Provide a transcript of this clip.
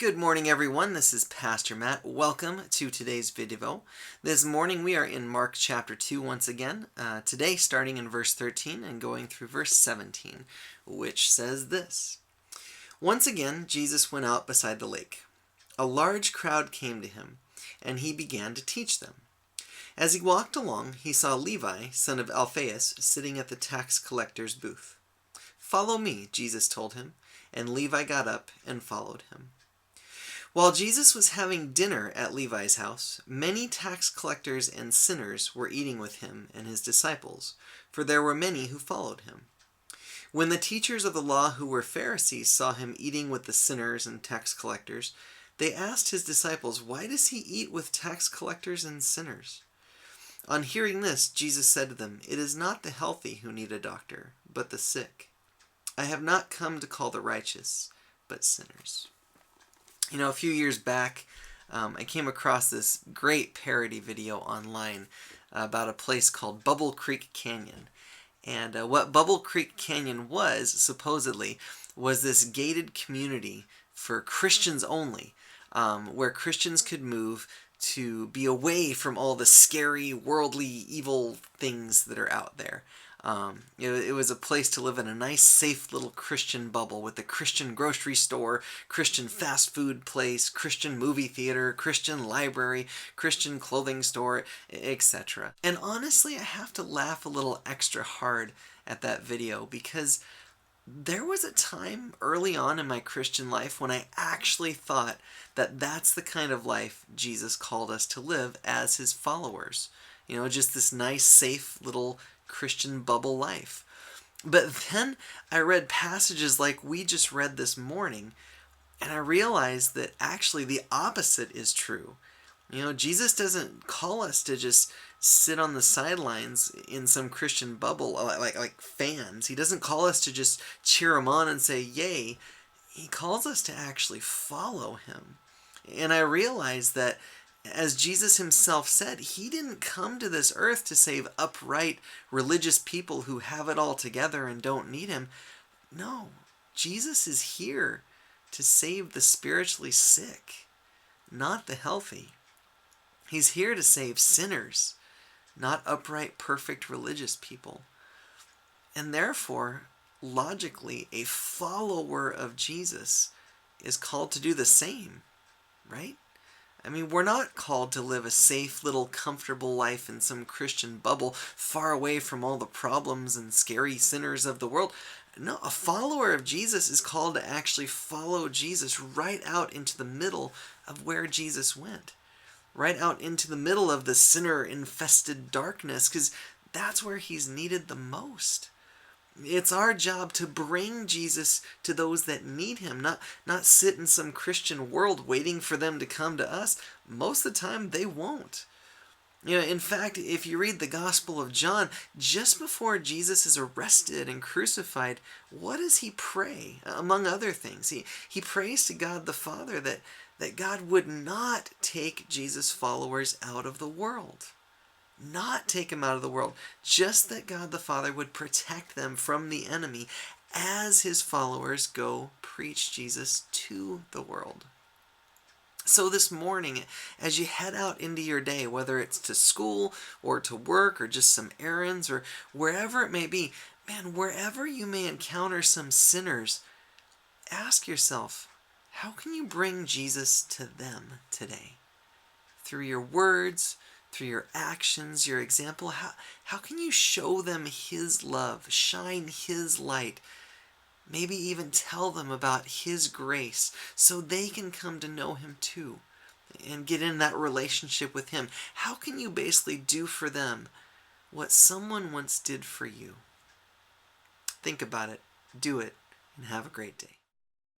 Good morning, everyone. This is Pastor Matt. Welcome to today's ViDevo. This morning we are in Mark chapter 2 once again, today starting in verse 13 and going through verse 17, which says this. Once again, Jesus went out beside the lake. A large crowd came to him, and he began to teach them. As he walked along, he saw Levi, son of Alphaeus, sitting at the tax collector's booth. "Follow me," Jesus told him, and Levi got up and followed him. While Jesus was having dinner at Levi's house, many tax collectors and sinners were eating with him and his disciples, for there were many who followed him. When the teachers of the law who were Pharisees saw him eating with the sinners and tax collectors, they asked his disciples, "Why does he eat with tax collectors and sinners?" On hearing this, Jesus said to them, "It is not the healthy who need a doctor, but the sick. I have not come to call the righteous, but sinners." A few years back, I came across this great parody video online about a place called Bubble Creek Canyon. And what Bubble Creek Canyon was, supposedly, was this gated community for Christians only, where Christians could move to be away from all the scary, worldly, evil things that are out there. It was a place to live in a nice, safe little Christian bubble with a Christian grocery store, Christian fast food place, Christian movie theater, Christian library, Christian clothing store, etc. And honestly, I have to laugh a little extra hard at that video because there was a time early on in my Christian life when I actually thought that that's the kind of life Jesus called us to live as his followers. Just this nice, safe little Christian bubble life. But then I read passages like we just read this morning, and I realized that actually the opposite is true. Jesus doesn't call us to just sit on the sidelines in some Christian bubble like fans. He doesn't call us to just cheer him on and say, "Yay." He calls us to actually follow him. And I realized that, as Jesus himself said, he didn't come to this earth to save upright, religious people who have it all together and don't need him. No, Jesus is here to save the spiritually sick, not the healthy. He's here to save sinners, not upright, perfect religious people. And therefore, logically, a follower of Jesus is called to do the same, right? We're not called to live a safe, little, comfortable life in some Christian bubble far away from all the problems and scary sinners of the world. No, a follower of Jesus is called to actually follow Jesus right out into the middle of where Jesus went. Right out into the middle of the sinner-infested darkness, because that's where he's needed the most. It's our job to bring Jesus to those that need him, not sit in some Christian world waiting for them to come to us. Most of the time, they won't. In fact, if you read the Gospel of John, just before Jesus is arrested and crucified, what does he pray? Among other things, he prays to God the Father that God would not take Jesus' followers out of the world. Not take him out of the world, just that God the Father would protect them from the enemy as his followers go preach Jesus to the world. So this morning, as you head out into your day, whether it's to school or to work or just some errands or wherever it may be, wherever you may encounter some sinners, ask yourself, how can you bring Jesus to them today? Through your words, through your actions, your example, how can you show them his love, shine his light, maybe even tell them about his grace so they can come to know him too and get in that relationship with him? How can you basically do for them what someone once did for you? Think about it, do it, and have a great day.